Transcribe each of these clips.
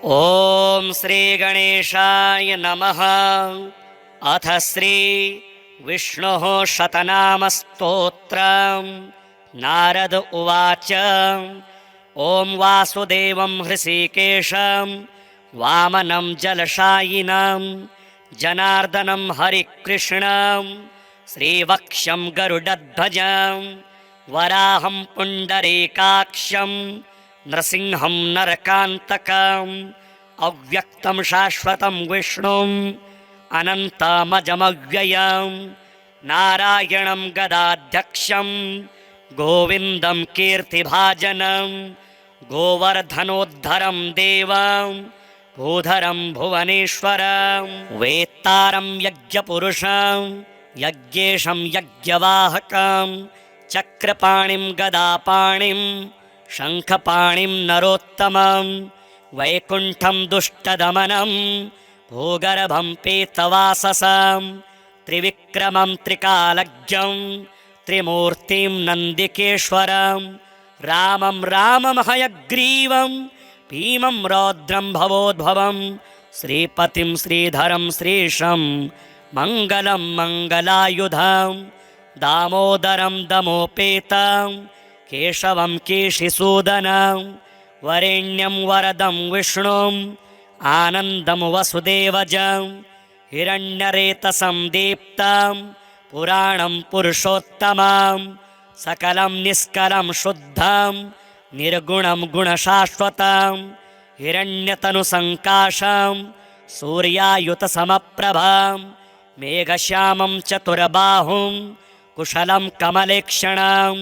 ओम श्री गणेशाय नमः। अथ श्री विष्णोः शतनामस्तोत्रम्। नारद उवाच। ओम वासुदेवं हृषीकेशं वामनं जलशायिनं जनार्दनं हरिकृष्णं श्रीवक्ष्यं गरुडध्वजं वराहं पुण्डरीकाक्षं नृसिंहं नरकान्तकम् अव्यक्तं शाश्वतं विष्णुम् अनन्तमजमव्ययं नारायणं गदाध्यक्षं गोविन्दं कीर्तिभाजनं गोवर्धनोद्धरं देवं भूधरं भुवनेश्वरं वेत्तारं यज्ञपुरुषं यज्ञेशं यज्ञवाहकं चक्रपाणिं गदापाणिं शङ्खपाणिं नरोत्तमं वैकुण्ठं दुष्टदमनं भूगर्भं पीतवाससं त्रिविक्रमं त्रिकालज्ञं त्रिमूर्तिं नन्दिकेश्वरं रामं रामं हयग्रीवं भीमं रौद्रं भवोद्भवं श्रीपतिं श्रीधरं श्रीशं मङ्गलं मङ्गलायुधं दामोदरं दमोपेतं केशवं केशिसूदनं वरेण्यं वरदं विष्णुम् आनन्दं वसुदेवजं हिरण्यरेतसं दीप्तं पुराणं पुरुषोत्तमं सकलं निष्कलं शुद्धं निर्गुणं गुणशाश्वतं हिरण्यतनुसङ्काशं सूर्यायुतसमप्रभं मेघश्यामं चतुर्बाहुं कुशलं कमलेक्षणं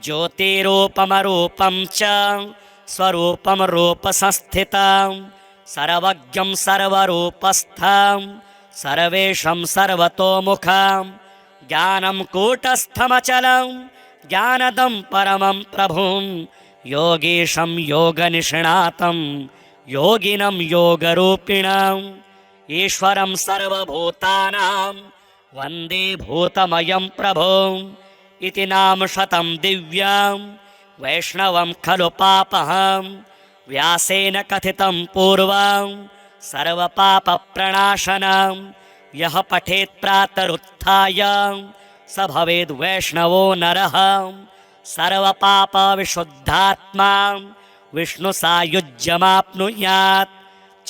ज्योतिरूपमरूपं च स्वरूपं रूपसंस्थितं सर्वज्ञं सर्वरूपस्थं सर्वेशं सर्वतोमुखं ज्ञानं कूटस्थमचलं ज्ञानदं परमं प्रभुं योगीशं योगनिष्णातं योगिनं योगरूपिणम् ईश्वरं सर्वभूतानां वन्दे भूतमयं प्रभुम् इति नाम शतं दिव्यं वैष्णवं खलु पापहं व्यासेन कथितं पूर्वं सर्वपापप्रणाशनं यः पठेत् प्रातरुत्थाय स भवेद् वैष्णवो नरः सर्वपापविशुद्धात्मा विष्णुसायुज्यमाप्नुयात्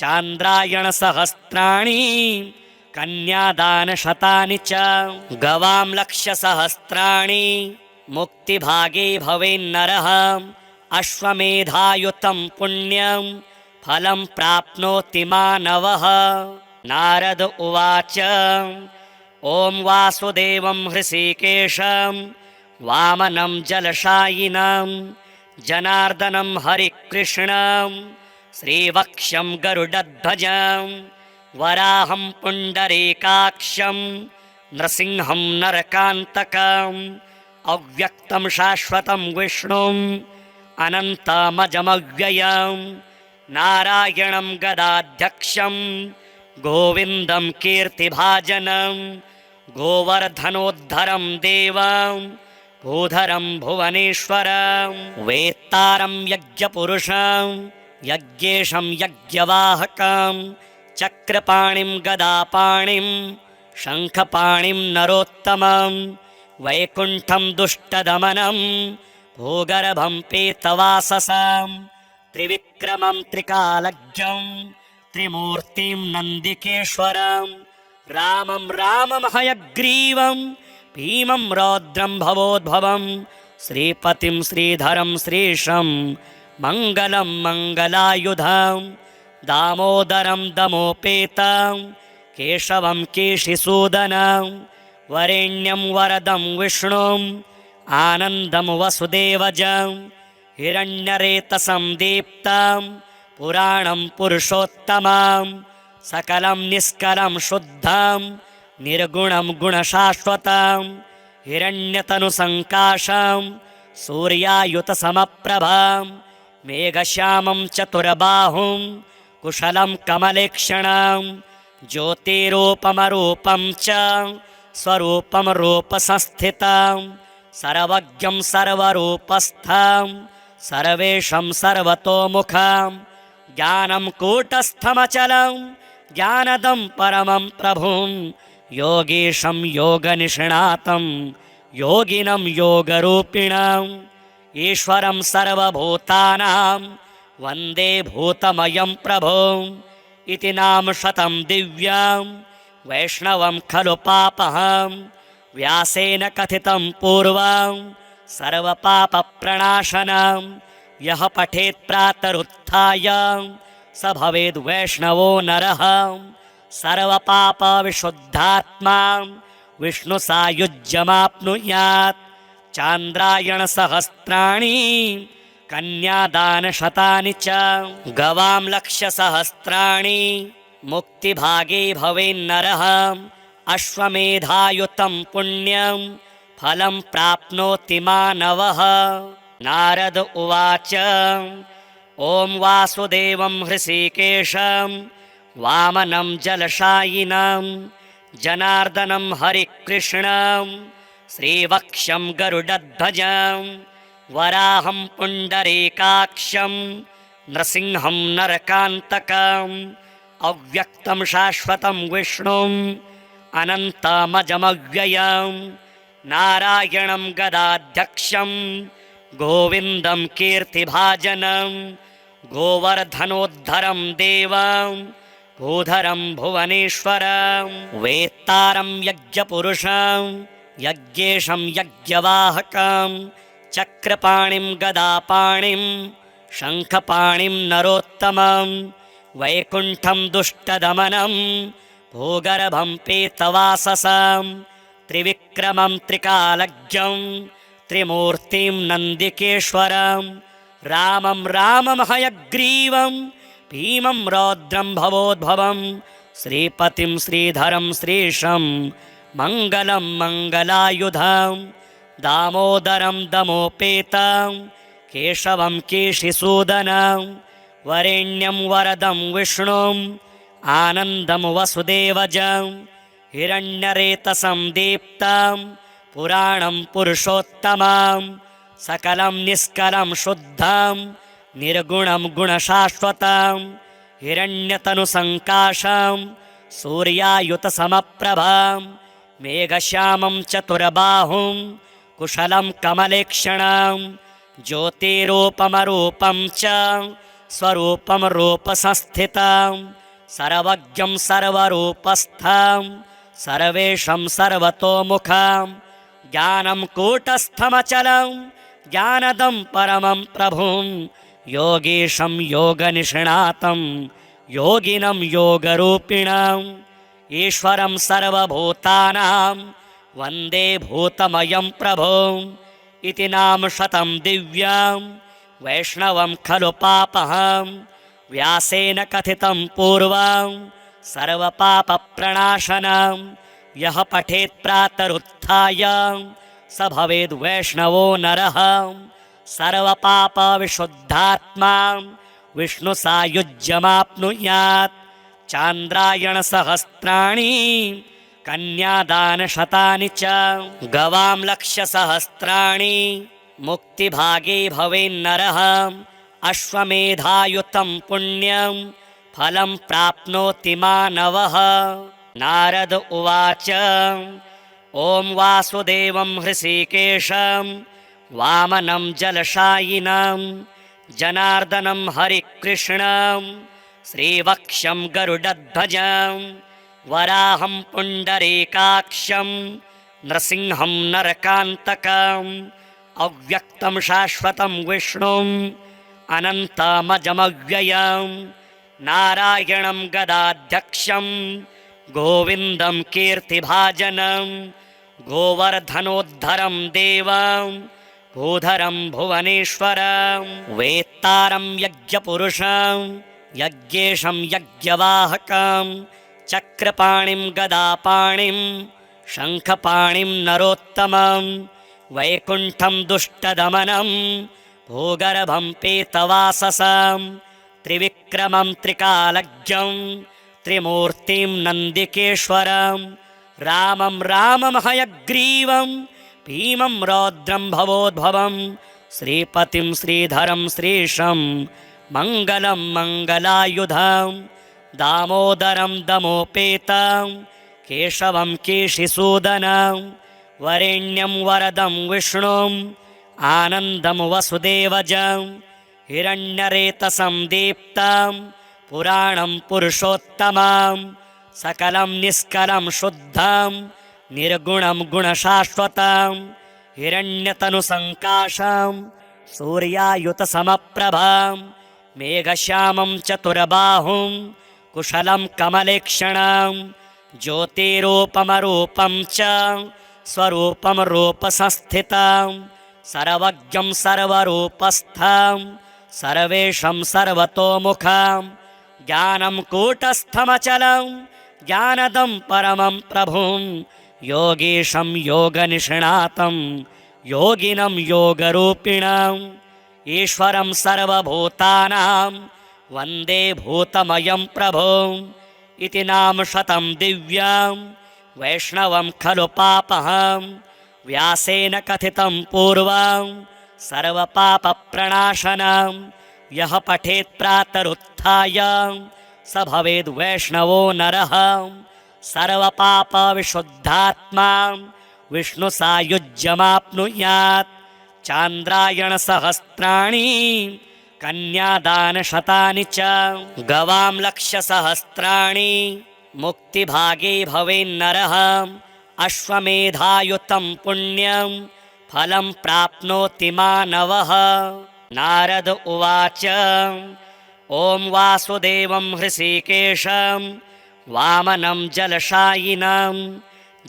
चान्द्रायणसहस्राणि कन्यादानशतानि च गवां लक्षसहस्राणि मुक्तिभागे भवेन्नरः अश्वमेधायुतं पुण्यं फलं प्राप्नोति मानवः। नारद उवाच। ॐ वासुदेवं हृषीकेशं वामनं जलशायिनं जनार्दनं हरिकृष्णं श्रीवक्ष्यं गरुडध्वजं वराहं पुण्डरीकाक्षं नृसिंहं नरकान्तकम् अव्यक्तं शाश्वतं विष्णुम् अनन्तमजमव्ययं नारायणं गदाध्यक्षं गोविन्दं कीर्तिभाजनं गोवर्धनोद्धरं देवं भूधरं भुवनेश्वरं वेत्तारं यज्ञपुरुषं यज्ञेशं यज्ञवाहकं चक्रपाणिं गदापाणिं शङ्खपाणिं नरोत्तमं वैकुण्ठं दुष्टदमनं भूगर्भं पीतवाससं त्रिविक्रमं त्रिकालज्ञं त्रिमूर्तिं नन्दिकेश्वरं रामं रामं हयग्रीवं भीमं रौद्रं भवोद्भवं श्रीपतिं श्रीधरं श्रीशं मङ्गलं मङ्गलायुधं दामोदरं दमोपेतं केशवं केशिसूदनं वरेण्यं वरदं विष्णुम् आनन्दं वसुदेवजं हिरण्यरेतसं दीप्तं पुराणं पुरुषोत्तमं सकलं निष्कलं शुद्धं निर्गुणं गुणशाश्वतं हिरण्यतनुसङ्काशं सूर्यायुतसमप्रभं मेघश्यामं चतुर्बाहुं कुशलं कमलेक्षणं ज्योतिरूपमरूपं च स्वरूपं रूपसंस्थितं सर्वज्ञं सर्वरूपस्थं सर्वेशं सर्वतोमुखं ज्ञानं कूटस्थमचलं ज्ञानदं परमं प्रभुं योगीशं योगनिष्णातं योगिनं योगरूपिणम् ईश्वरं सर्वभूतानां वन्दे भूतमयं प्रभुम् इति नाम शतं दिव्यं वैष्णवं खलु पापहं व्यासेन कथितं पूर्वं सर्वपापप्रणाशनं यः पठेत् प्रातरुत्थाय स भवेद् वैष्णवो नरः सर्वपापविशुद्धात्मा विष्णुसायुज्यमाप्नुयात् चान्द्रायणसहस्राणि कन्यादानशतानि च गवां लक्षसहस्राणि मुक्तिभागे भवेन्नरः अश्वमेधायुतं पुण्यं फलं प्राप्नोति मानवः। नारद उवाच ॐ वासुदेवं हृषीकेशं वामनं जलशायिनं जनार्दनं हरिकृष्णं श्रीवक्ष्यं गरुडध्वजं वराहं पुण्डरीकाक्षं नृसिंहं नरकान्तकम् अव्यक्तं शाश्वतं विष्णुम् अनन्तमजमव्ययं नारायणं गदाध्यक्षं गोविन्दं कीर्तिभाजनं गोवर्धनोद्धरं देवं भूधरं भुवनेश्वरं वेत्तारं यज्ञपुरुषं यज्ञेशं यज्ञवाहकं चक्रपाणिं गदापाणिं शङ्खपाणिं नरोत्तमं वैकुण्ठं दुष्टदमनं भूगर्भं पीतवाससं त्रिविक्रमं त्रिकालज्ञं त्रिमूर्तिं नन्दिकेश्वरं रामं रामं हयग्रीवं भीमं रौद्रं भवोद्भवं श्रीपतिं श्रीधरं श्रीशं मङ्गलं मङ्गलायुधं दामोदरं दमोपेतं केशवं केशिसूदनं वरेण्यं वरदं विष्णुम् आनन्दं वसुदेवजं हिरण्यरेतसं दीप्तं पुराणं पुरुषोत्तमं सकलं निष्कलं शुद्धं निर्गुणं गुणशाश्वतं हिरण्यतनुसङ्काशं सूर्यायुतसमप्रभं मेघश्यामं चतुर्बाहुं कुशलं कमलेक्षणं ज्योतिरूपमरूपं च स्वरूपं रूपसंस्थितं सर्वज्ञं सर्वरूपस्थं सर्वेशं सर्वतोमुखं ज्ञानं कूटस्थमचलं ज्ञानदं परमं प्रभुं योगीशं योगनिष्णातं योगिनं योगरूपिणम् ईश्वरं सर्वभूतानां वन्दे भूतमयं प्रभुम् इति नाम शतं दिव्यं वैष्णवं खलु पापहं व्यासेन कथितं पूर्वं सर्वपापप्रणाशनं यः पठेत् प्रातरुत्थाय स भवेद् वैष्णवो नरः सर्वपापविशुद्धात्मा विष्णुसायुज्यमाप्नुयात् चान्द्रायणसहस्राणि कन्यादानशतानि च गवां लक्षसहस्राणि मुक्तिभागे भवेन्नरः अश्वमेधायुतं पुण्यं फलं प्राप्नोति मानवः। नारद उवाच ॐ वासुदेवं हृषीकेशं वामनं जलशायिनं जनार्दनं हरिकृष्णं श्रीवक्ष्यं गरुडध्वजं वराहं पुण्डरीकाक्षं नृसिंहं नरकान्तकम् अव्यक्तं शाश्वतं विष्णुम् अनन्तमजमव्ययं नारायणं गदाध्यक्षं गोविन्दं कीर्तिभाजनं गोवर्धनोद्धरं देवं भूधरं भुवनेश्वरं वेत्तारं यज्ञपुरुषं यज्ञेशं यज्ञवाहकं चक्रपाणिं गदापाणिं शङ्खपाणिं नरोत्तमं वैकुण्ठं दुष्टदमनं भूगर्भं पीतवाससं त्रिविक्रमं त्रिकालज्ञं त्रिमूर्तिं नन्दिकेश्वरं रामं रामं हयग्रीवं भीमं रौद्रं भवोद्भवं श्रीपतिं श्रीधरं श्रीशं मङ्गलं मङ्गलायुधं दामोदरं दमोपेतं केशवं केशिसूदनं वरेण्यं वरदं विष्णुम् आनन्दं वसुदेवजं हिरण्यरेतसं दीप्तं पुराणं पुरुषोत्तमं सकलं निष्कलं शुद्धं निर्गुणं गुणशाश्वतं हिरण्यतनुसङ्काशं सूर्यायुतसमप्रभं मेघश्यामं चतुर्बाहुं कुशलं कमलेक्षणं ज्योतिरूपमरूपं च स्वरूपं रूपसंस्थितं सर्वज्ञं सर्वरूपस्थं सर्वेशं सर्वतोमुखं ज्ञानं कूटस्थमचलं ज्ञानदं परमं प्रभुं योगीशं योगनिष्णातं योगिनं योगरूपिणम् ईश्वरं सर्वभूतानां वन्दे भूतमयं प्रभुम् इति नाम शतं दिव्यं वैष्णवं खलु पापहं व्यासेन कथितं पूर्वं सर्वपापप्रणाशनं यः पठेत् प्रातरुत्थाय स भवेद् वैष्णवो नरः सर्वपापविशुद्धात्मा विष्णुसायुज्यमाप्नुयात् चान्द्रायणसहस्राणि कन्यादानशतानि च गवां लक्षसहस्राणि मुक्तिभागे भवेन्नरः अश्वमेधायुतं पुण्यं फलं प्राप्नोति मानवः। नारद उवाच ॐ वासुदेवं हृषीकेशं वामनं जलशायिनं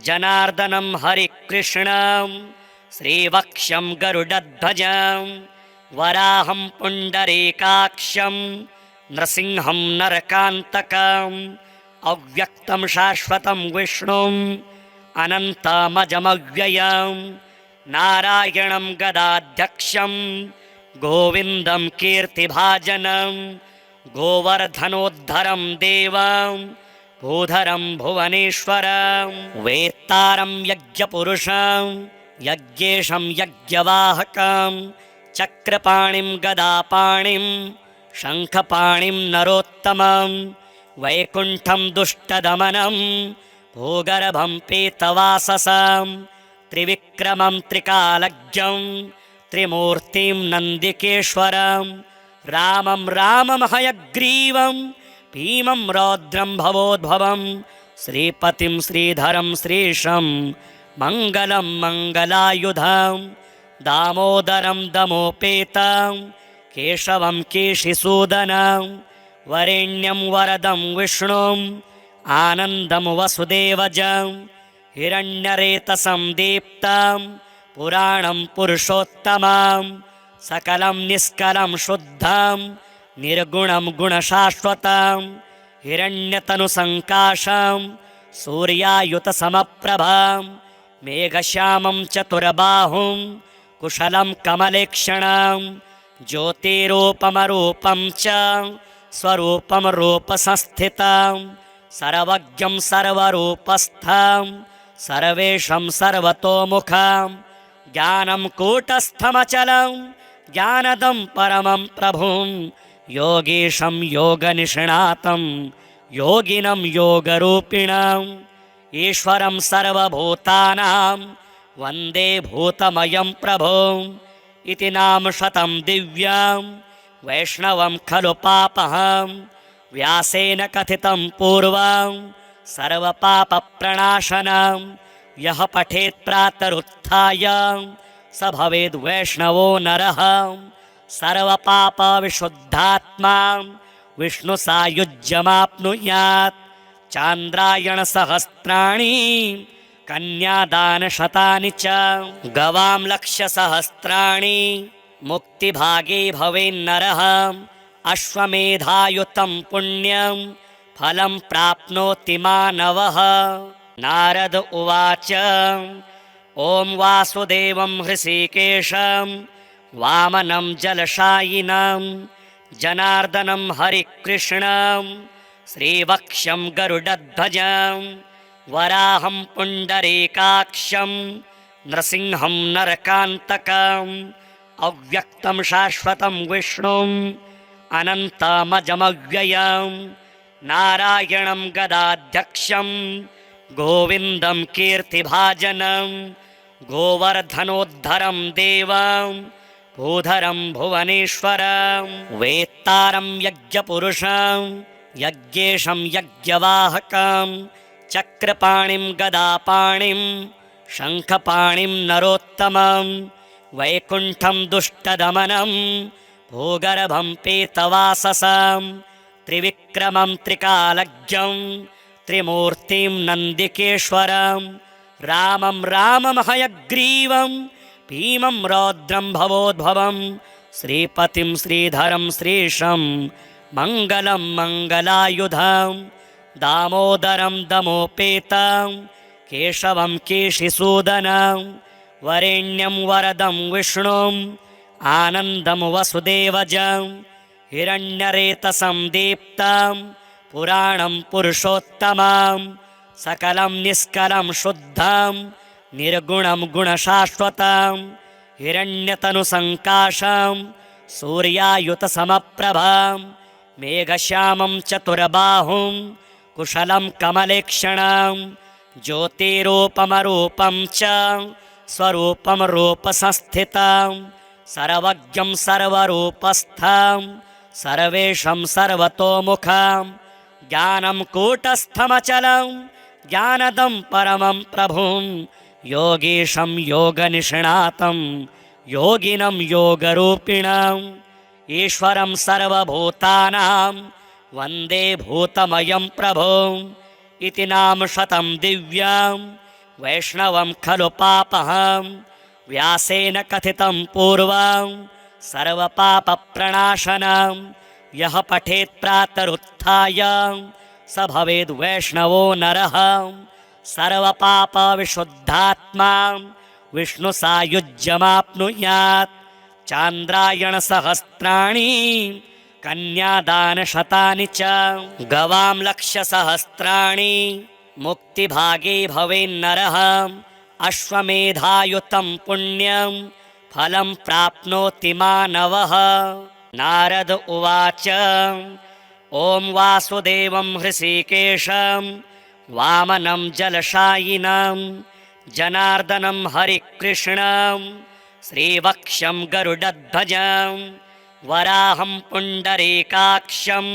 जनार्दनं हरिकृष्णं श्रीवक्ष्यं गरुडध्वजं वराहं पुण्डरीकाक्षं नृसिंहं नरकान्तकम् अव्यक्तं शाश्वतं विष्णुम् अनन्तमजमव्ययं नारायणं गदाध्यक्षं गोविन्दं कीर्तिभाजनं गोवर्धनोद्धरं देवं भूधरं भुवनेश्वरं वेत्तारं यज्ञपुरुषं यज्ञेशं यज्ञवाहकं चक्रपाणिं गदापाणिं शङ्खपाणिं नरोत्तमं वैकुण्ठं दुष्टदमनं भूगर्भं पीतवाससं त्रिविक्रमं त्रिकालज्ञं त्रिमूर्तिं नन्दिकेश्वरं रामं रामं हयग्रीवं भीमं रौद्रं भवोद्भवं श्रीपतिं श्रीधरं श्रीशं मङ्गलं मङ्गलायुधं दामोदरं दमोपेतं केशवं केशिसूदनं वरेण्यं वरदं विष्णुम् आनन्दं वसुदेवजं हिरण्यरेतसं दीप्तं पुराणं पुरुषोत्तमं सकलं निष्कलं शुद्धं निर्गुणं गुणशाश्वतं हिरण्यतनुसङ्काशं सूर्यायुतसमप्रभं मेघश्यामं चतुर्बाहुं कुशलं कमलेक्षणं ज्योतिरूपमरूपं च स्वरूपं रूपसंस्थितं सर्वज्ञं सर्वरूपस्थं सर्वेशं सर्वतोमुखं ज्ञानं कूटस्थमचलं ज्ञानदं परमं प्रभुं योगीशं योगनिष्णातं योगिनं योगरूपिणम् ईश्वरं सर्वभूतानां वन्दे भूतमयं प्रभुम् इति नाम शतं दिव्यं वैष्णवं खलु पापहं व्यासेन कथितं पूर्वं सर्वपापप्रणाशनं यः पठेत् प्रातरुत्थाय स भवेद् वैष्णवो नरः सर्वपापविशुद्धात्मा विष्णुसायुज्यमाप्नुयात् चान्द्रायणसहस्राणि कन्यादानशतानि च गवां लक्षसहस्राणि मुक्तिभागे भवेन्नरः अश्वमेधायुतं पुण्यं फलं प्राप्नोति मानवः। नारद उवाच ॐ वासुदेवं हृषीकेशं वामनं जलशायिनं जनार्दनं हरिकृष्णं श्रीवक्ष्यं गरुडध्वजं वराहं पुण्डरीकाक्षं नृसिंहं नरकान्तकम् अव्यक्तं शाश्वतं विष्णुम् अनन्तमजमव्ययं नारायणं गदाध्यक्षं गोविन्दं कीर्तिभाजनं गोवर्धनोद्धरं देवं भूधरं भुवनेश्वरं वेत्तारं यज्ञपुरुषं यज्ञेशं यज्ञवाहकं चक्रपाणिं गदापाणिं शङ्खपाणिं नरोत्तमं वैकुण्ठं दुष्टदमनं भूगर्भं पीतवाससं त्रिविक्रमं त्रिकालज्ञं त्रिमूर्तिं नन्दिकेश्वरं रामं रामं हयग्रीवं भीमं रौद्रं भवोद्भवं श्रीपतिं श्रीधरं श्रीशं मङ्गलं मङ्गलायुधं दामोदरं दमोपेतं केशवं केशिसूदनं वरेण्यं वरदं विष्णुं आनन्दं वसुदेवजं हिरण्यरेतसं दीप्तं पुराणं पुरुषोत्तमं सकलं निष्कलं शुद्धं निर्गुणं गुणशाश्वतं हिरण्यतनुसङ्काशं सूर्यायुतसमप्रभं मेघश्यामं चतुर्बाहुं कुशलं कमलेक्षणं ज्योतिरूपमरूपं च स्वरूपं रूपसंस्थितं सर्वज्ञं सर्वरूपस्थं सर्वेशं सर्वतोमुखं ज्ञानं कूटस्थमचलं ज्ञानदं परमं प्रभुं योगीशं योगनिष्णातं योगिनं योगरूपिणम् ईश्वरं सर्वभूतानां वन्दे भूतमयं प्रभुम् इति नाम शतं दिव्यं वैष्णवं खलु पापहं व्यासेन कथितं पूर्वं सर्वपापप्रणाशनं यः पठेत् प्रातरुत्थाय स भवेद् वैष्णवो नरः सर्वपापविशुद्धात्मा विष्णुसायुज्यमाप्नुयात् चान्द्रायणसहस्राणि कन्यादानशतानि च गवां लक्षसहस्राणि मुक्तिभागे भवेन्नरः अश्वमेधायुतं पुण्यं फलं प्राप्नोति मानवः। नारद उवाच ॐ वासुदेवं हृषीकेशं वामनं जलशायिनं जनार्दनं हरिकृष्णं श्रीवक्षं गरुडध्वजं वराहं पुण्डरीकाक्षं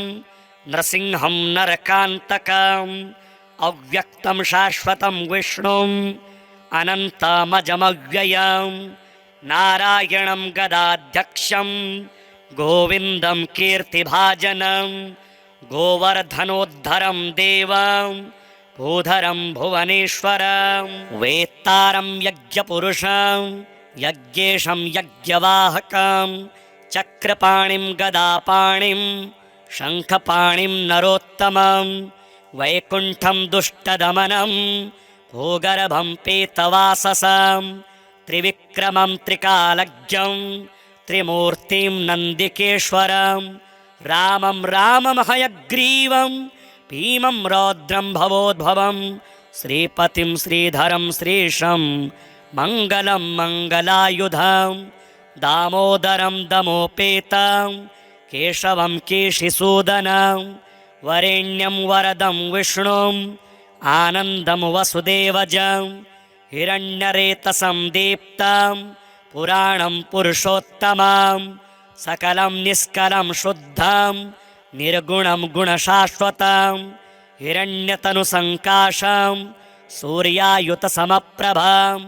नृसिंहं नरकान्तकम् अव्यक्तं शाश्वतं विष्णुम् अनन्तमजमव्ययं नारायणं गदाध्यक्षं गोविन्दं कीर्तिभाजनं गोवर्धनोद्धरं देवं भूधरं भुवनेश्वरं वेत्तारं यज्ञपुरुषं यज्ञेशं यज्ञवाहकं चक्रपाणिं गदापाणिं शङ्खपाणिं नरोत्तमं वैकुण्ठं दुष्टदमनं भूगर्भं पीतवाससं त्रिविक्रमं त्रिकालज्ञं त्रिमूर्तिं नन्दिकेश्वरं रामं रामं हयग्रीवं भीमं रौद्रं भवोद्भवं श्रीपतिं श्रीधरं श्रीशं मङ्गलं मङ्गलायुधं दामोदरं दमोपेतं केशवं केशिसूदनं वरेण्यं वरदं विष्णुं आनन्दं वसुदेवजं हिरण्यरेतसं दीप्तं पुराणं पुरुषोत्तमं सकलं निष्कलं शुद्धं निर्गुणं गुणशाश्वतं हिरण्यतनुसङ्काशं सूर्यायुतसमप्रभं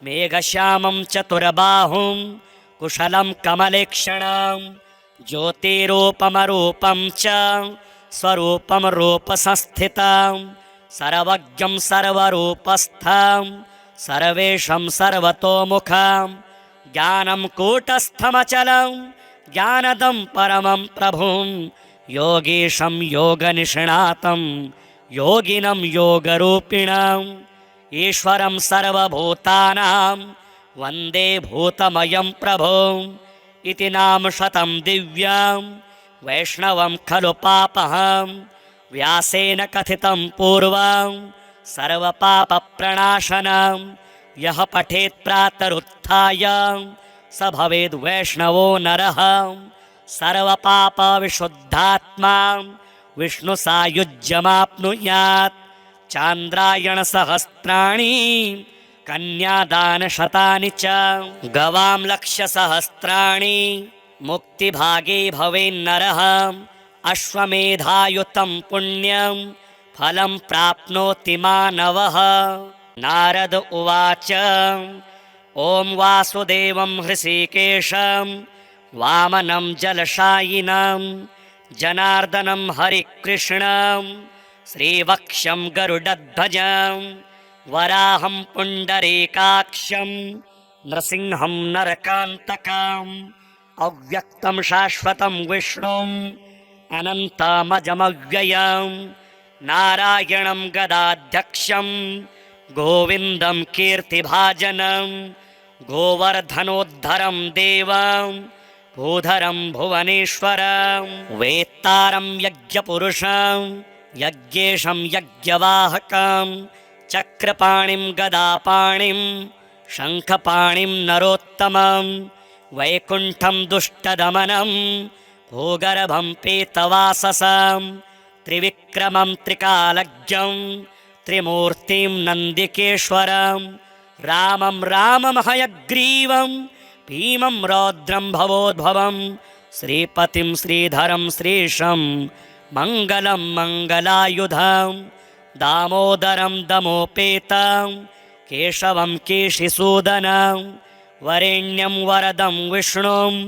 मेघश्यामं चतुर्बाहुं कुशलं कमलेक्षणं ज्योतिरूपमरूपं च स्वरूपं रूपसंस्थितं सर्वज्ञं सर्वरूपस्थं सर्वेशं सर्वतोमुखं ज्ञानं कूटस्थमचलं ज्ञानदं परमं प्रभुं योगीशं योगनिष्णातं योगिनं योगरूपिणम् ईश्वरं सर्वभूतानां वन्दे भूतमयं प्रभुम् इति नाम शतं दिव्यं वैष्णवं खलु पापहं व्यासेन कथितं पूर्वं सर्वपापप्रणाशनं यः पठेत् प्रातरुत्थाय स भवेद् वैष्णवो नरः सर्वपापविशुद्धात्मा विष्णुसायुज्यमाप्नुयात् चान्द्रायणसहस्राणि कन्यादानशतानि च गवां लक्षसहस्राणि मुक्तिभागे भवेन्नरः अश्वमेधायुतं पुण्यं फलं प्राप्नोति मानवः। नारद उवाच ॐ वासुदेवं हृषीकेशं वामनं जलशायिनं जनार्दनं हरिकृष्णं श्रीवक्षं गरुडध्वजं वराहं पुण्डरीकाक्षं नृसिंहं नरकान्तकम् अव्यक्तं शाश्वतं विष्णुम् अनन्तमजमव्ययं नारायणं गदाध्यक्षं गोविन्दं कीर्तिभाजनं गोवर्धनोद्धरं देवं भूधरं भुवनेश्वरं वेत्तारं यज्ञपुरुषं यज्ञेशं यज्ञवाहकं चक्रपाणिं गदापाणिं शङ्खपाणिं नरोत्तमं वैकुण्ठं दुष्टदमनं भूगर्भं पीतवाससं त्रिविक्रमं त्रिकालज्ञं त्रिमूर्तिं नन्दिकेश्वरं रामं रामं हयग्रीवं भीमं रौद्रं भवोद्भवं श्रीपतिं श्रीधरं श्रीशं मङ्गलं मङ्गलायुधं दामोदरं दमोपेतं केशवं केशिसूदनं वरेण्यं वरदं विष्णुम्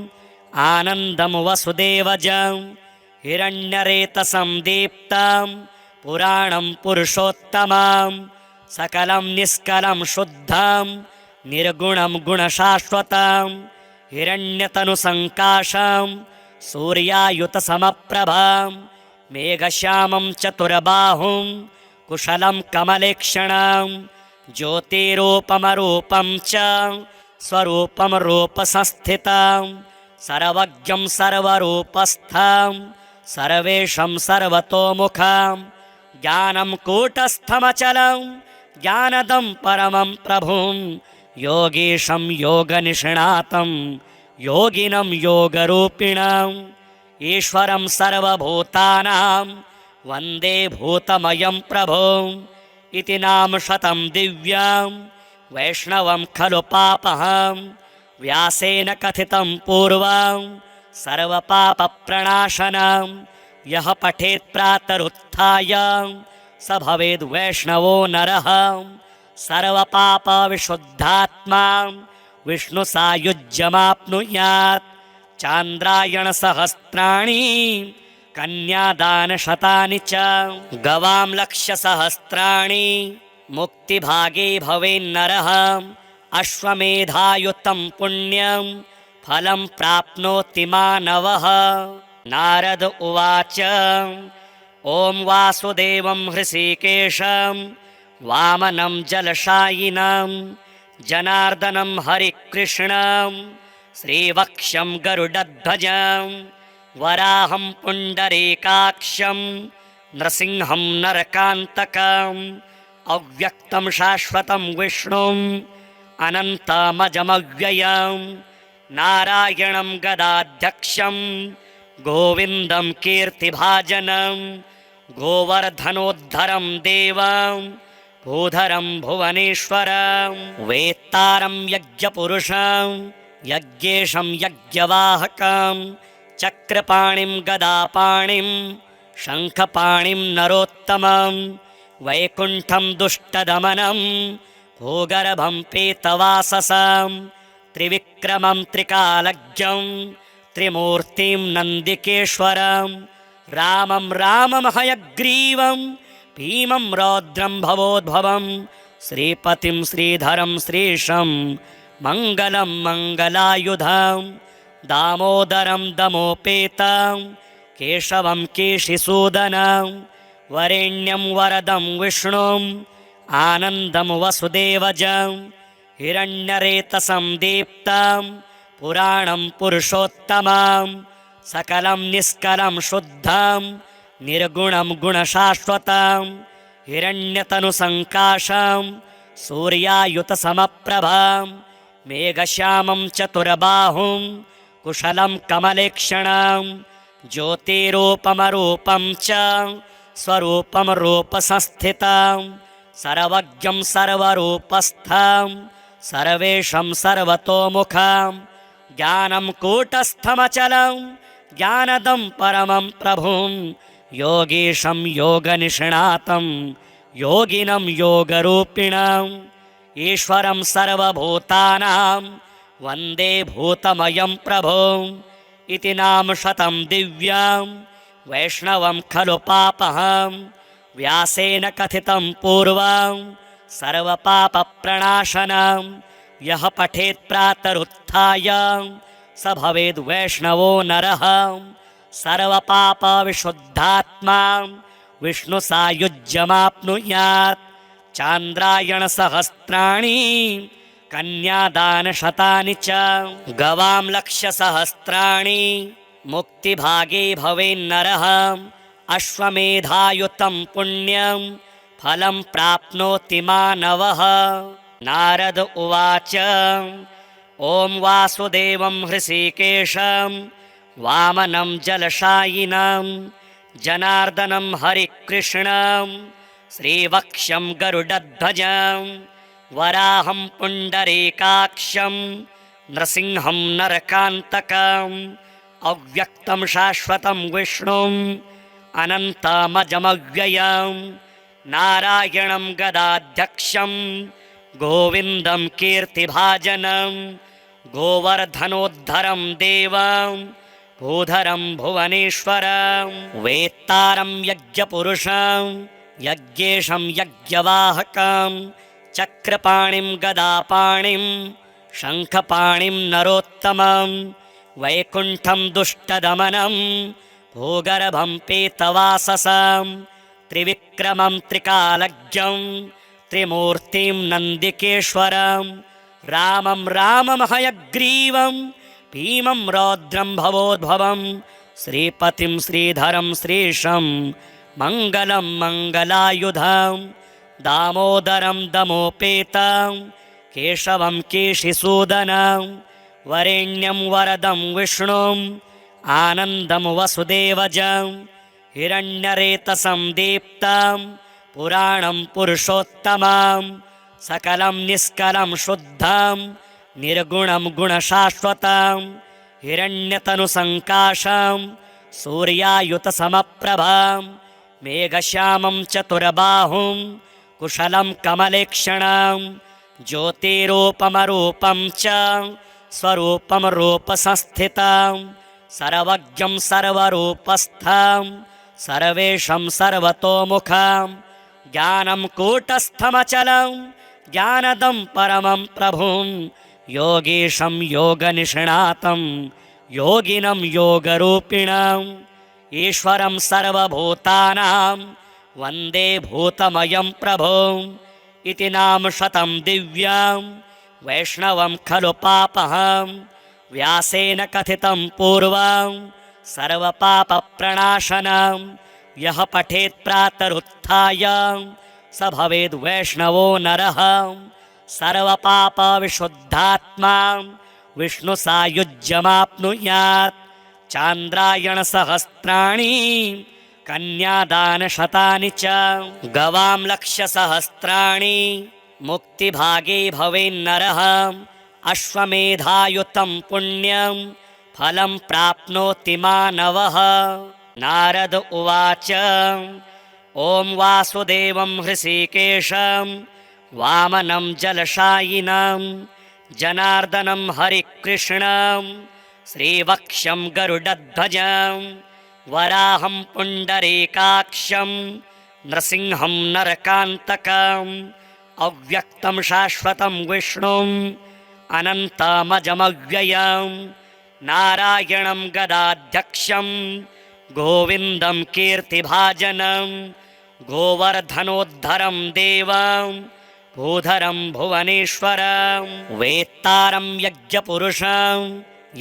आनन्दं वसुदेवजं हिरण्यरेतसं दीप्तं पुराणं पुरुषोत्तमं सकलं निष्कलं शुद्धं निर्गुणं गुणशाश्वतं हिरण्यतनुसङ्काशं सूर्यायुतसमप्रभं मेघश्यामं चतुर्बाहुं कुशलं कमलेक्षणं ज्योतिरूपमरूपं च स्वरूपं रूपसंस्थितं सर्वज्ञं सर्वरूपस्थं सर्वेशं सर्वतोमुखं ज्ञानं कूटस्थमचलं ज्ञानदं परमं प्रभुं योगीशं योगनिष्णातं योगिनं योगरूपिणम् ईश्वरं सर्वभूतानां वन्दे भूतमयं प्रभुम् इति नाम शतं दिव्यं वैष्णवं खलु पापहं व्यासेन कथितं पूर्वं सर्वपापप्रणाशनं यः पठेत् प्रातरुत्थाय स भवेद् वैष्णवो नरः सर्वपापविशुद्धात्मा विष्णुसायुज्यमाप्नुयात् चान्द्रायणसहस्राणि कन्यादानशतानि च गवां लक्षसहस्राणि मुक्तिभागे भवेन्नरः अश्वमेधायुतं पुण्यं फलं प्राप्नोति मानवः। नारद उवाच ॐ वासुदेवं हृषीकेशं वामनं जलशायिनं जनार्दनं हरिकृष्णं श्रीवक्षं गरुडध्वजं वराहं पुण्डरीकाक्षं नृसिंहं नरकान्तकम् अव्यक्तं शाश्वतं विष्णुम् अनन्तमजमव्ययं नारायणं गदाध्यक्षं गोविन्दं कीर्तिभाजनं गोवर्धनोद्धरं देवं भूधरं भुवनेश्वरं वेत्तारं यज्ञपुरुषं यज्ञेशं यज्ञवाहकं चक्रपाणिं गदापाणिं शङ्खपाणिं नरोत्तमं वैकुण्ठं दुष्टदमनं भूगर्भं पीतवाससं त्रिविक्रमं त्रिकालज्ञं त्रिमूर्तिं नन्दिकेश्वरं रामं रामं हयग्रीवं भीमं रौद्रं भवोद्भवं श्रीपतिं श्रीधरं श्रीशं मङ्गलं मङ्गलायुधं दामोदरं दमोपेतं केशवं केशिसूदनं वरेण्यं वरदं विष्णुम् आनन्दं वसुदेवजं हिरण्यरेतसं दीप्तं पुराणं पुरुषोत्तमं सकलं निष्कलं शुद्धं निर्गुणं गुणशाश्वतं हिरण्यतनुसङ्काशं सूर्यायुतसमप्रभं मेघश्यामं चतुर्बाहुं कुशलं कमलेक्षणं ज्योतिरूपमरूपं च स्वरूपं रूपसंस्थितं सर्वज्ञं सर्वरूपस्थं सर्वेशं सर्वतोमुखं ज्ञानं कूटस्थमचलं ज्ञानदं परमं प्रभुं योगीशं योगनिष्णातं योगिनं योगरूपिणम् ईश्वरं सर्वभूतानां वन्दे भूतमयं प्रभुं इति नाम शतं दिव्यं वैष्णवं खलु पापहं व्यासेन कथितं पूर्वं सर्वपापप्रणाशनं यः पठेत् प्रातरुत्थाय स भवेद् वैष्णवो नरः सर्वपापविशुद्धात्मा विष्णुसायुज्यमाप्नुयात् चान्द्रायणसहस्राणि कन्यादानशतानि च गवां लक्षसहस्राणि मुक्तिभागे भवेन्नरः अश्वमेधायुतं पुण्यं फलं प्राप्नोति मानवः। नारद उवाच ॐ वासुदेवं हृषीकेशं वामनं जलशायिनं जनार्दनं हरिकृष्णं श्रीवक्ष्यं गरुडध्वजं वराहं पुण्डरीकाक्षं नृसिंहं नरकान्तकम् अव्यक्तं शाश्वतं विष्णुम् अनन्तमजमव्ययं नारायणं गदाध्यक्षं गोविन्दं कीर्तिभाजनं गोवर्धनोद्धरं देवं भूधरं भुवनेश्वरं वेत्तारं यज्ञपुरुषं यज्ञेशं यज्ञवाहकं चक्रपाणिं गदापाणिं शङ्खपाणिं नरोत्तमं वैकुण्ठं दुष्टदमनं भूगर्भं पीतवाससं त्रिविक्रमं त्रिकालज्ञं त्रिमूर्तिं नन्दिकेश्वरं रामं राममहयग्रीवं भीमं रौद्रं भवोद्भवं श्रीपतिं श्रीधरं श्रीशं मङ्गलं मङ्गलायुधं दामोदरं दमोपेतं केशवं केशिसूदनं वरेण्यं वरदं विष्णुम् आनन्दं वसुदेवजं हिरण्यरेतसं दीप्तं पुराणं पुरुषोत्तमं सकलं निष्कलं शुद्धं निर्गुणं गुणशाश्वतं हिरण्यतनुसङ्काशं सूर्यायुतसमप्रभं मेघश्यामं चतुर्बाहुं कुशलं कमलेक्षणं ज्योतिरूपमरूपं च स्वरूपं रूपसंस्थितं सर्वज्ञं सर्वरूपस्थं सर्वेशं सर्वतोमुखं ज्ञानं कूटस्थमचलं ज्ञानदं परमं प्रभुं योगीशं योगनिष्णातं योगिनं योगरूपिणम् ईश्वरं सर्वभूतानां वन्दे भूतमयं प्रभुं इति नाम शतं दिव्यं वैष्णवं खलु पापहं व्यासेन कथितं पूर्वं सर्वपापप्रणाशनं यः पठेत् प्रातरुत्थाय स भवेद् वैष्णवो नरः सर्वपापविशुद्धात्मा विष्णुसायुज्यमाप्नुयात् चान्द्रायणसहस्राणि कन्यादानशतानि च गवां लक्षसहस्राणि मुक्तिभागे भवेन्नरः अश्वमेधायुतं पुण्यं फलं प्राप्नोति मानवः। नारद उवाच ॐ वासुदेवं हृषीकेशं वामनं जलशायिनं जनार्दनं हरिकृष्णं श्रीवक्ष्यं गरुडध्वजं वराहं पुण्डरीकाक्षं नृसिंहं नरकान्तकम् अव्यक्तं शाश्वतं विष्णुम् अनन्तमजमव्ययं नारायणं गदाध्यक्षं गोविन्दं कीर्तिभाजनं गोवर्धनोद्धरं देवं भूधरं भुवनेश्वरं वेत्तारं यज्ञपुरुषं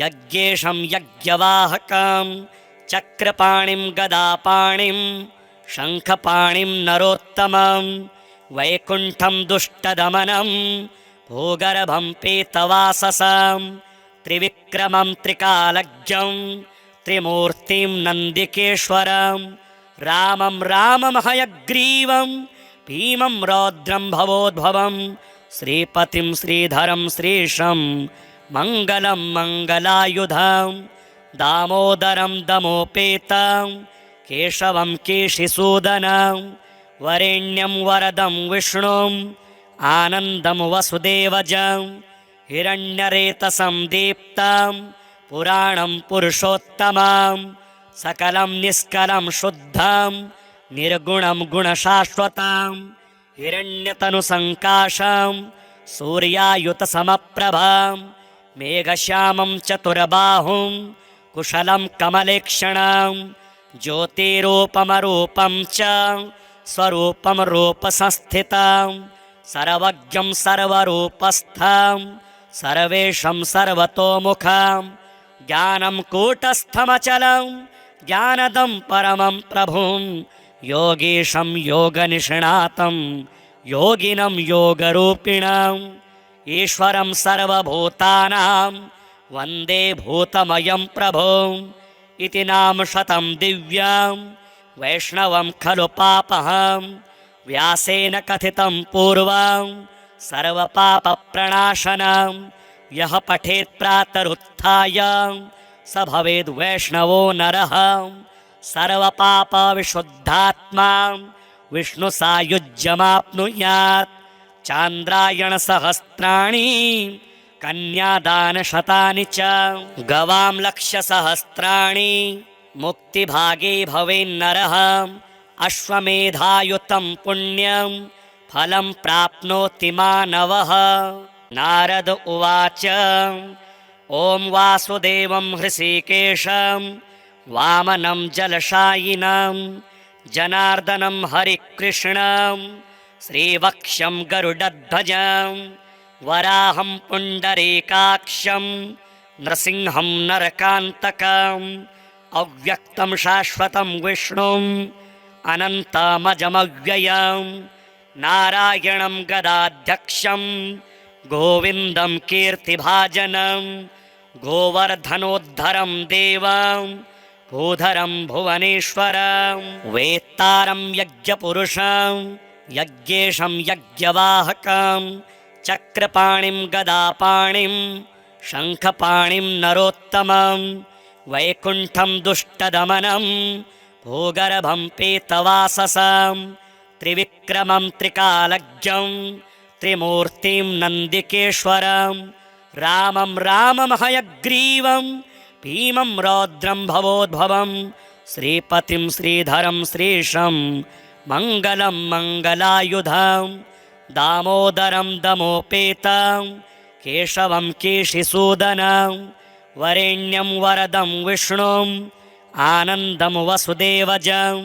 यज्ञेशं यज्ञवाहकं चक्रपाणिं गदापाणिं शङ्खपाणिं नरोत्तमं वैकुण्ठं दुष्टदमनं भूगर्भं पीतवाससं त्रिविक्रमं त्रिकालज्ञं त्रिमूर्तिं नन्दिकेश्वरं रामं रामं हयग्रीवं भीमं रौद्रं भवोद्भवं श्रीपतिं श्रीधरं श्रीशं मङ्गलं मङ्गलायुधं दामोदरं दमोपेतं केशवं केशिसूदनं वरेण्यं वरदं विष्णुम् आनन्दं वसुदेवजं हिरण्यरेतसं दीप्तं पुराणं पुरुषोत्तमं सकलं निष्कलं शुद्धं निर्गुणं गुणशाश्वतं हिरण्यतनुसङ्काशं सूर्यायुतसमप्रभं मेघश्यामं चतुर्बाहुं कुशलं कमलेक्षणं ज्योतिरूपमरूपं च स्वरूपं रूपसंस्थितं सर्वज्ञं सर्वरूपस्थं सर्वेशं सर्वतोमुखं ज्ञानं कूटस्थमचलं ज्ञानदं परमं प्रभुं योगीशं योगनिष्णातं योगिनं योगरूपिणम् ईश्वरं सर्वभूतानां वन्दे भूतमयं प्रभुम् इति नाम शतं दिव्यं वैष्णवं खलु पापहं व्यासेन कथितं पूर्वं सर्वपापप्रणाशनं यः पठेत् प्रातरुत्थाय स भवेद् वैष्णवो नरः सर्वपापविशुद्धात्मा विष्णुसायुज्यमाप्नुयात् चान्द्रायणसहस्राणि कन्यादानशतानि च गवां लक्षसहस्राणि मुक्तिभागे भवेन्नरः अश्वमेधायुतं पुण्यं फलं प्राप्नोति मानवः। नारद उवाच ॐ वासुदेवं हृषीकेशं वामनं जलशायिनं जनार्दनं हरिकृष्णं श्रीवक्ष्यं गरुडध्वजं वराहं पुण्डरीकाक्षं नृसिंहं नरकान्तकम् अव्यक्तं शाश्वतं विष्णुम् अनन्तमजमव्ययं नारायणं गदाध्यक्षं गोविन्दं कीर्तिभाजनं गोवर्धनोद्धरं देवं भूधरं भुवनेश्वरं वेत्तारं यज्ञपुरुषं यज्ञेशं यज्ञवाहकं चक्रपाणिं गदापाणिं शङ्खपाणिं नरोत्तमं वैकुण्ठं दुष्टदमनं भूगर्भं पीतवाससं त्रिविक्रमं त्रिकालज्ञं त्रिमूर्तिं नन्दिकेश्वरं रामं रामं हयग्रीवं भीमं रौद्रं भवोद्भवं श्रीपतिं श्रीधरं श्रीशं मङ्गलं मङ्गलायुधं दामोदरं दमोपेतं केशवं केशिसूदनं वरेण्यं वरदं विष्णुम् आनन्दं वसुदेवजं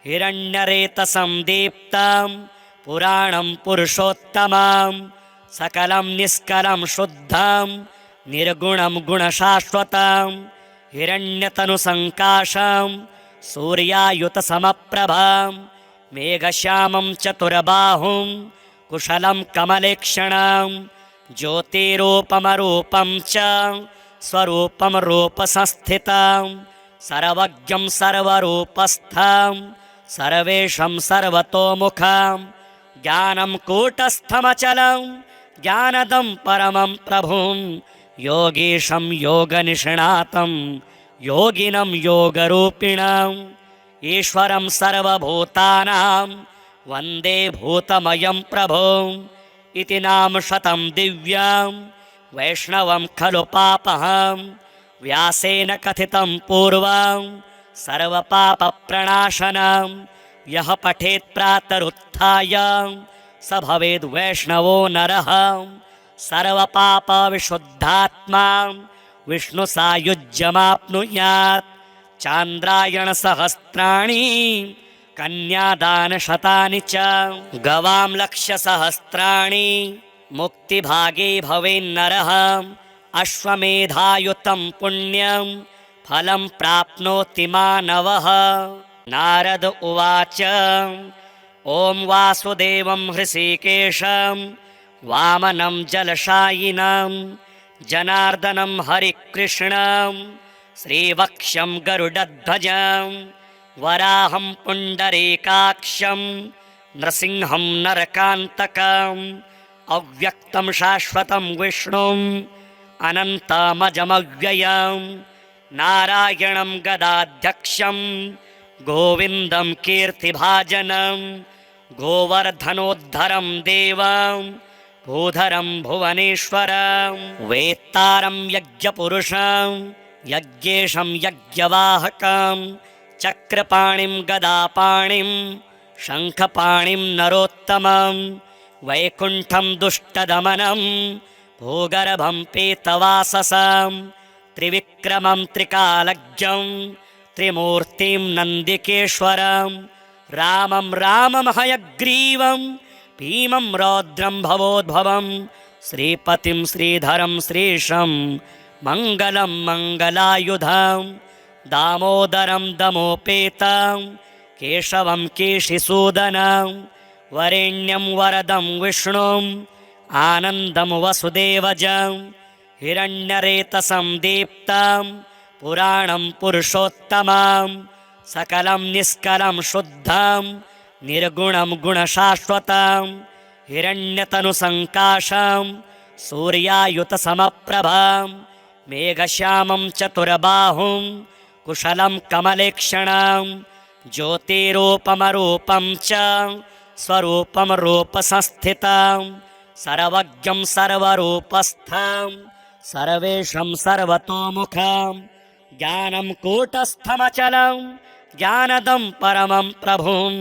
हिरण्यरेतसं दीप्तं पुराणं पुरुषोत्तमं सकलं निष्कलं शुद्धं निर्गुणं गुणशाश्वतं हिरण्यतनुसङ्काशं सूर्यायुतसमप्रभं मेघश्यामं चतुर्बाहुं कुशलं कमलेक्षणं ज्योतिरूपमरूपं च स्वरूपं रूपसंस्थितं सर्वज्ञं सर्वरूपस्थं सर्वेशं सर्वतोमुखं ज्ञानं कूटस्थमचलं ज्ञानदं परमं प्रभुं योगीशं योगनिष्णातं योगिनं योगरूपिणम् ईश्वरं सर्वभूतानां वन्दे भूतमयं प्रभुम् इति नाम शतं दिव्यं वैष्णवं खलु पापहं व्यासेन कथितं पूर्वं सर्वपापप्रणाशनं यः पठेत् प्रातरुत्थाय स भवेद् वैष्णवो नरः सर्वपापविशुद्धात्मा विष्णुसायुज्यमाप्नुयात् चान्द्रायणसहस्राणि कन्यादानशतानि च गवां लक्षसहस्राणि मुक्तिभागे भवेन्नरः अश्वमेधायुतं पुण्यं फलं प्राप्नोति मानवः। नारद उवाच ॐ वासुदेवं हृषीकेशं वामनं जलशायिनं जनार्दनं हरिकृष्णं श्रीवक्ष्यं गरुडध्वजं वराहं पुण्डरीकाक्षं नृसिंहं नरकान्तकम् अव्यक्तं शाश्वतं विष्णुम् अनन्तमजमव्ययं नारायणं गदाध्यक्षं गोविन्दं कीर्तिभाजनं गोवर्धनोद्धरं देवं भूधरं भुवनेश्वरं वेत्तारं यज्ञपुरुषं यज्ञेशं यज्ञवाहकं चक्रपाणिं गदापाणिं शङ्खपाणिं नरोत्तमं वैकुण्ठं दुष्टदमनं भूगर्भं पीतवाससं त्रिविक्रमं त्रिकालज्ञं त्रिमूर्तिं नन्दिकेश्वरं रामं रामं हयग्रीवं भीमं रौद्रं भवोद्भवं श्रीपतिं श्रीधरं श्रीशं मङ्गलं मङ्गलायुधं दामोदरं दमोपेतं केशवं केशिसूदनं वरेण्यं वरदं विष्णुं आनन्दं वसुदेवजं हिरण्यरेतसं दीप्तं पुराणं पुरुषोत्तमं सकलं निष्कलं शुद्धं निर्गुणं गुणशाश्वतं हिरण्यतनुसङ्काशं सूर्यायुतसमप्रभं मेघश्यामं चतुर्बाहुं कुशलं कमलेक्षणं ज्योतिरूपमरूपं च स्वरूपं रूपसंस्थितं सर्वज्ञं सर्वरूपस्थं सर्वेशं सर्वतोमुखं ज्ञानं कूटस्थमचलं ज्ञानदं परमं प्रभुं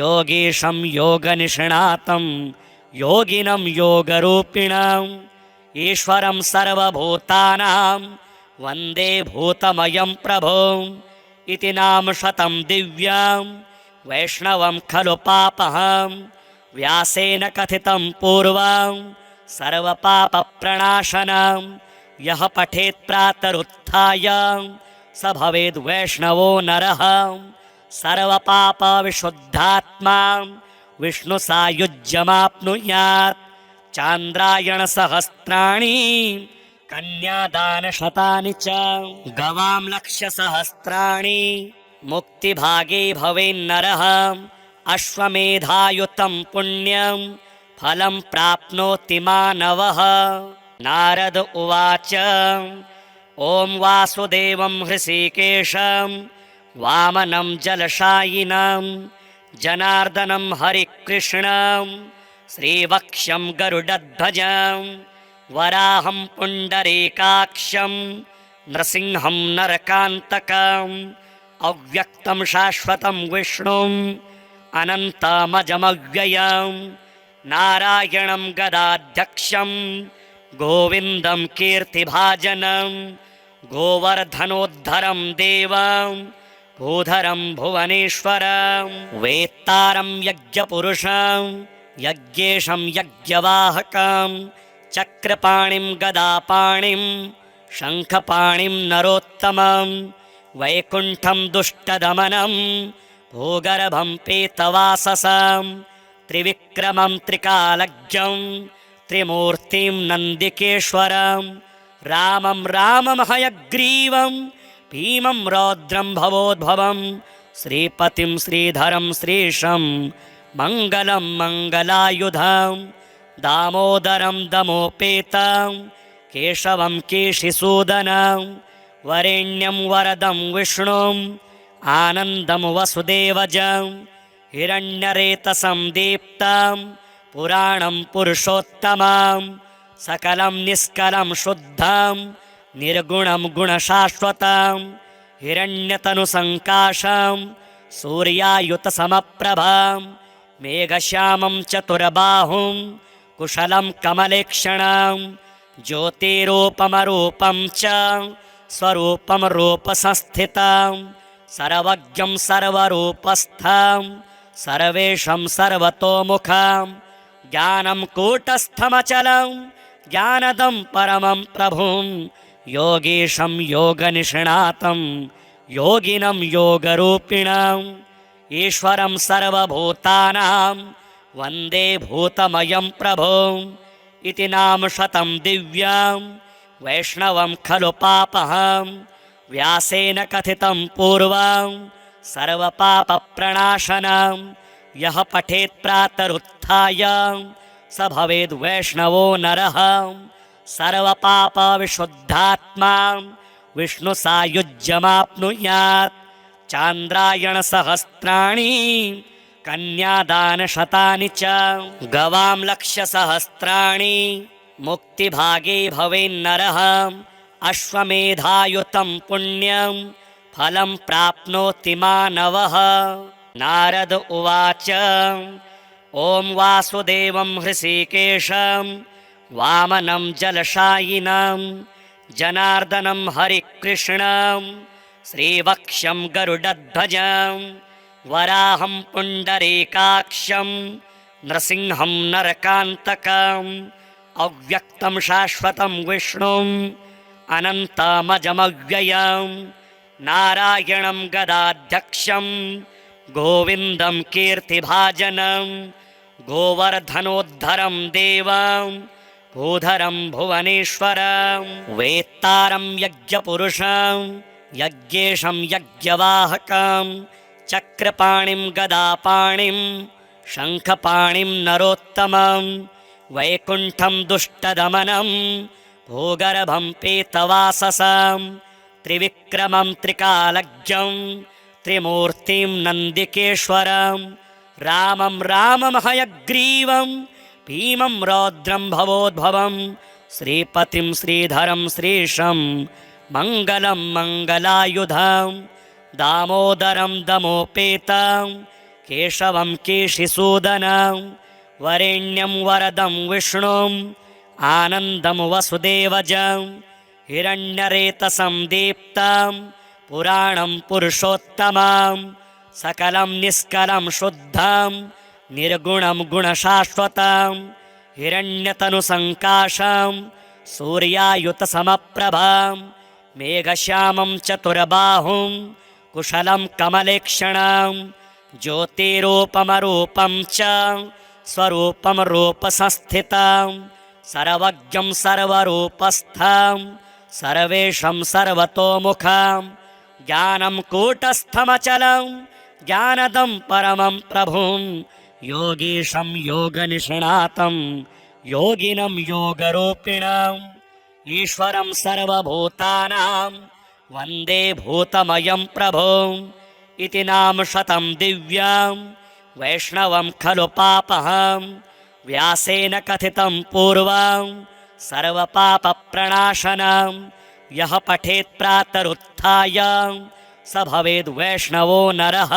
योगीशं योगनिष्णातं योगिनं योगरूपिणम् ईश्वरं सर्वभूतानां वन्दे भूतमयं प्रभुम् इति नाम शतं दिव्यं वैष्णवं खलु पापहं व्यासेन कथितं पूर्वं सर्वपापप्रणाशनं यः पठेत् प्रातरुत्थाय स भवेद् वैष्णवो नरः सर्वपापविशुद्धात्मा विष्णुसायुज्यमाप्नुयात् चान्द्रायणसहस्राणि कन्यादानशतानि च गवां लक्षसहस्राणि मुक्तिभागे भवेन्नरः अश्वमेधायुतं पुण्यं फलं प्राप्नोति मानवः। नारद उवाच ॐ वासुदेवं हृषीकेशं वामनं जलशायिनं जनार्दनं हरिकृष्णं श्रीवक्ष्यं गरुडध्वजं वराहं पुण्डरीकाक्षं नृसिंहं नरकान्तकम् अव्यक्तं शाश्वतं विष्णुम् अनन्तमजमव्ययं नारायणं गदाध्यक्षं गोविन्दं कीर्तिभाजनं गोवर्धनोद्धरं देवं भूधरं भुवनेश्वरं वेत्तारं यज्ञपुरुषं यज्ञेशं यज्ञवाहकं चक्रपाणिं गदापाणिं शङ्खपाणिं नरोत्तमं वैकुण्ठं दुष्टदमनं भूगर्भं पीतवाससं त्रिविक्रमं त्रिकालज्ञं त्रिमूर्तिं नन्दिकेश्वरं रामं रामं हयग्रीवं भीमं रौद्रं भवोद्भवं श्रीपतिं श्रीधरं श्रीशं मङ्गलं मङ्गलायुधं दामोदरं दमोपेतं केशवं केशिसूदनं वरेण्यं वरदं विष्णुम् आनन्दं वसुदेवजं हिरण्यरेतसं दीप्तं पुराणं पुरुषोत्तमं सकलं निष्कलं शुद्धं निर्गुणं गुणशाश्वतं हिरण्यतनुसङ्काशं सूर्यायुतसमप्रभं मेघश्यामं चतुर्बाहुं कुशलं कमलेक्षणं ज्योतिरूपमरूपं च स्वरूपं रूपसंस्थितं सर्वज्ञं सर्वरूपस्थं सर्वेशं सर्वतोमुखं ज्ञानं कूटस्थमचलं ज्ञानदं परमं प्रभुं योगीशं योगनिष्णातं योगिनं योगरूपिणम् ईश्वरं सर्वभूतानां वन्दे भूतमयं प्रभुम् इति नाम शतं दिव्यं वैष्णवं खलु पापहं व्यासेन कथितं पूर्वं सर्वपापप्रणाशनं यः पठेत् प्रातरुत्थाय स भवेद् वैष्णवो नरः सर्वपापविशुद्धात्मा विष्णुसायुज्यमाप्नुयात् चान्द्रायणसहस्राणि कन्यादानशतानि च गवां लक्षसहस्राणि मुक्तिभागे भवेन्नरः अश्वमेधायुतं पुण्यं फलं प्राप्नोति मानवः। नारद उवाच ॐ वासुदेवं हृषीकेशं वामनं जलशायिनं जनार्दनं हरिकृष्णं श्रीवक्ष्यं गरुडध्वजं वराहं पुण्डरीकाक्षं नृसिंहं नरकान्तकम् अव्यक्तं शाश्वतं विष्णुम् अनन्तमजमव्ययं नारायणं गदाध्यक्षं गोविन्दं कीर्तिभाजनं गोवर्धनोद्धरं देवं भूधरं भुवनेश्वरं वेत्तारं यज्ञपुरुषं यज्ञेशं यज्ञवाहकं चक्रपाणिं गदापाणिं शङ्खपाणिं नरोत्तमं वैकुण्ठं दुष्टदमनं भूगर्भं पीतवाससं त्रिविक्रमं त्रिकालज्ञं त्रिमूर्तिं नन्दिकेश्वरं रामं रामं हयग्रीवं भीमं रौद्रं भवोद्भवं श्रीपतिं श्रीधरं श्रीशं मङ्गलं मङ्गलायुधं दामोदरं दमोपेतं केशवं केशिसूदनं वरेण्यं वरदं विष्णुम् आनन्दं वसुदेवजं हिरण्यरेतसं दीप्तं पुराणं पुरुषोत्तमं सकलं निष्कलं शुद्धं निर्गुणं गुणशाश्वतं हिरण्यतनुसङ्काशं सूर्यायुतसमप्रभं मेघश्यामं चतुर्बाहुं कुशलं कमलेक्षणं ज्योतिरूपमरूपं च स्वरूपं रूपसंस्थितं सर्वज्ञं सर्वरूपस्थं सर्वेशं सर्वतोमुखं ज्ञानं कूटस्थमचलं ज्ञानदं परमं प्रभुं योगीशं योगनिष्णातं योगिनं योगरूपिणम् ईश्वरं सर्वभूतानां वन्दे भूतमयं प्रभुम् इति नाम शतं दिव्यं वैष्णवं खलु पापहं व्यासेन कथितं पूर्वं सर्वपापप्रणाशनं यः पठेत् प्रातरुत्थाय स भवेद् वैष्णवो नरः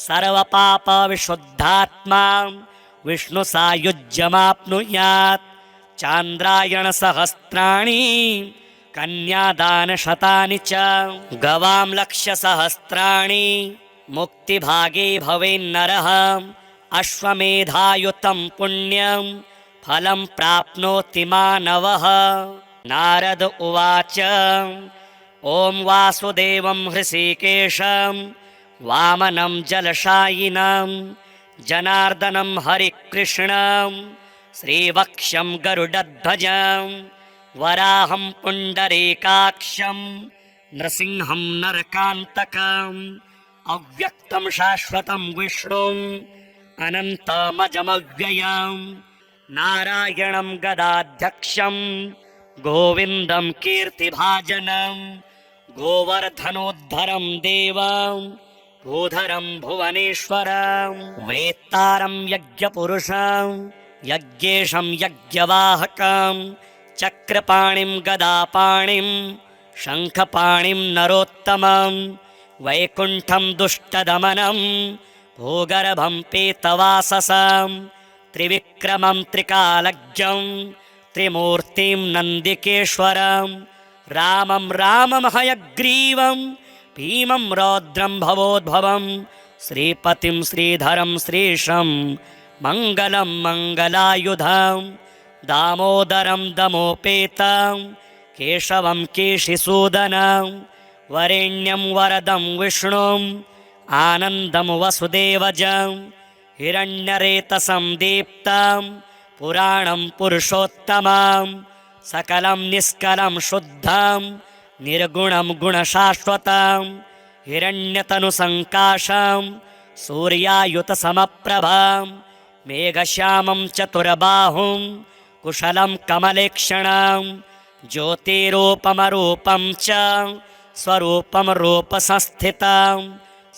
सर्वपापविशुद्धात्मा विष्णुसायुज्यमाप्नुयात् चान्द्रायणसहस्राणि कन्यादानशतानि च गवां लक्षसहस्राणि मुक्तिभागे भवेन्नरः अश्वमेधायुतं पुण्यं फलं प्राप्नोति मानवः। नारद उवाच ॐ वासुदेवं हृषीकेशं वामनं जलशायिनं जनार्दनं हरिकृष्णं श्रीवक्ष्यं गरुडध्वजं वराहं पुण्डरीकाक्षं नृसिंहं नरकान्तकम् अव्यक्तं शाश्वतं विष्णुम् अनन्तमजमव्ययं नारायणं गदाध्यक्षं गोविन्दं कीर्तिभाजनं गोवर्धनोद्धरं देवं भूधरं भुवनेश्वरं वेत्तारं यज्ञपुरुषं यज्ञेशं यज्ञवाहकं चक्रपाणिं गदापाणिं शङ्खपाणिं नरोत्तमं वैकुण्ठं दुष्टदमनं भूगर्भं पीतवाससं त्रिविक्रमं त्रिकालज्ञं त्रिमूर्तिं नन्दिकेश्वरं रामं रामं हयग्रीवं भीमं रौद्रं भवोद्भवं श्रीपतिं श्रीधरं श्रीशं मङ्गलं मङ्गलायुधं दामोदरं दमोपेतं केशवं केशिसूदनं वरेण्यं वरदं विष्णुम् आनन्दं वसुदेवजं हिरण्यरेतसं दीप्तं पुराणं पुरुषोत्तमं सकलं निष्कलं शुद्धं निर्गुणं गुणशाश्वतं हिरण्यतनुसङ्काशं सूर्यायुतसमप्रभां मेघश्यामं चतुर्बाहुं कुशलं कमलेक्षणं ज्योतिरूपमरूपं च स्वरूपं रूपसंस्थितं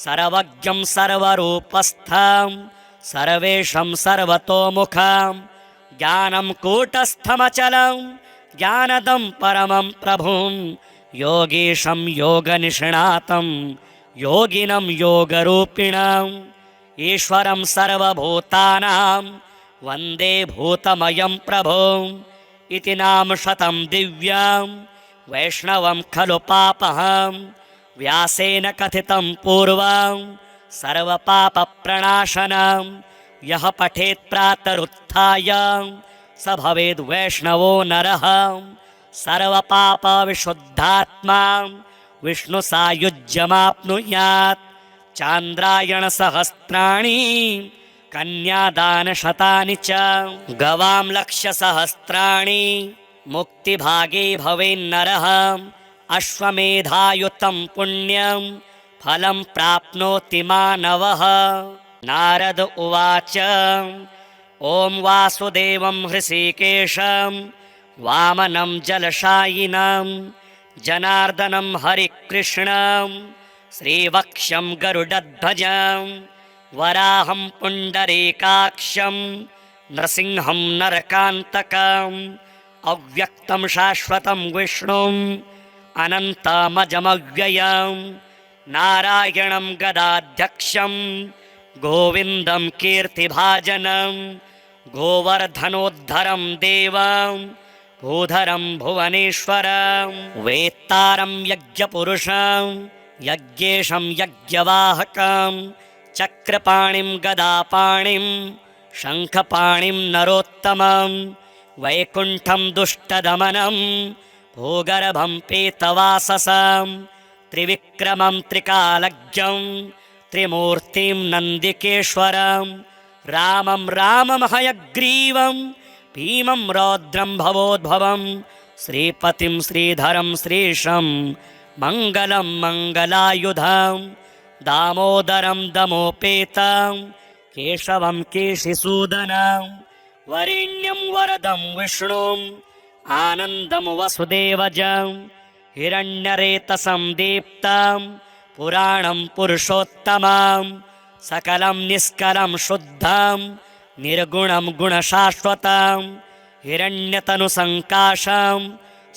सर्वज्ञं सर्वरूपस्थं सर्वेशं सर्वतोमुखं ज्ञानं कूटस्थमचलं ज्ञानदं परमं प्रभुं योगीशं योगनिष्णातं योगिनं योगरूपिणम् ईश्वरं सर्वभूतानां वन्दे भूतमयं प्रभुं इति नाम शतं दिव्यं वैष्णवं खलु पापहं व्यासेन कथितं पूर्वं सर्वपापप्रणाशनं यः पठेत् प्रातरुत्थाय स भवेद् वैष्णवो नरः सर्वपापविशुद्धात्मा विष्णुसायुज्यमाप्नुयात् चान्द्रायणसहस्राणि कन्यादानशतानि च गवां लक्षसहस्राणि मुक्तिभागे भवेन्नरः अश्वमेधायुतं पुण्यं फलं प्राप्नोति मानवः। नारद उवाच ॐ वासुदेवं हृषीकेशं वामनं जलशायिनं जनार्दनं हरिकृष्णं श्रीवक्ष्यं गरुडध्वजं वराहं पुण्डरीकाक्षं नृसिंहं नरकान्तकम् अव्यक्तं शाश्वतं विष्णुम् अनन्तमजमव्ययं नारायणं गदाध्यक्षं गोविन्दं कीर्तिभाजनं गोवर्धनोद्धरं देवं भूधरं भुवनेश्वरं वेत्तारं यज्ञपुरुषं यज्ञेशं यज्ञवाहकं चक्रपाणिं गदापाणिं शङ्खपाणिं नरोत्तमं वैकुण्ठं दुष्टदमनं भूगर्भं पीतवाससं त्रिविक्रमं त्रिकालज्ञं त्रिमूर्तिं नन्दिकेश्वरं रामं रामं हयग्रीवं भीमं रौद्रं भवोद्भवं श्रीपतिं श्रीधरं श्रीशं मङ्गलं मङ्गलायुधं दामोदरं दमोपेतं केशवं केशिसूदनं वरेण्यं वरदं विष्णुम् आनन्दं वसुदेवजं हिरण्यरेतसं दीप्तं पुराणं पुरुषोत्तमं सकलं निष्कलं शुद्धं निर्गुणं गुणशाश्वतं हिरण्यतनुसङ्काशं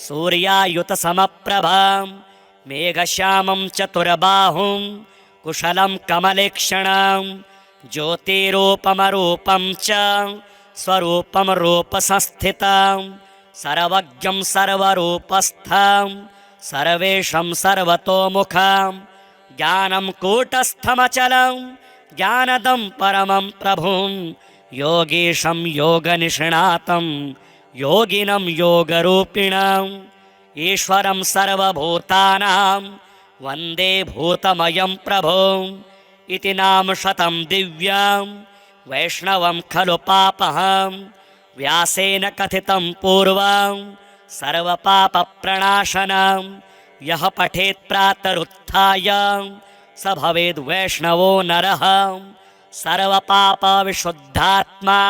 सूर्यायुतसमप्रभां मेघश्यामं चतुर्बाहुं कुशलं कमलेक्षणं ज्योतिरूपमरूपं च स्वरूपं रूपसंस्थितं सर्वज्ञं सर्वरूपस्थं सर्वेशं सर्वतोमुखं ज्ञानं कूटस्थमचलं ज्ञानदं परमं प्रभुं योगीशं योगनिष्णातं योगिनं योगरूपिणम् ईश्वरं सर्वभूतानां वन्दे भूतमयं प्रभुं इति नाम शतं दिव्यं वैष्णवं खलु पापहं व्यासेन कथितं पूर्वं सर्वपापप्रणाशनं यः पठेत् प्रातरुत्थाय स भवेद् वैष्णवो नरः सर्वपापविशुद्धात्मा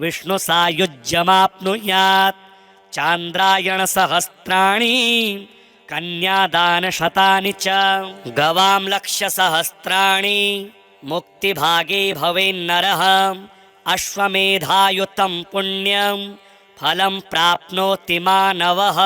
विष्णुसायुज्यमाप्नुयात् चान्द्रायणसहस्राणि कन्यादानशतानि च गवां लक्षसहस्राणि मुक्तिभागे भवेन्नरः अश्वमेधायुतं पुण्यं फलं प्राप्नोति मानवः।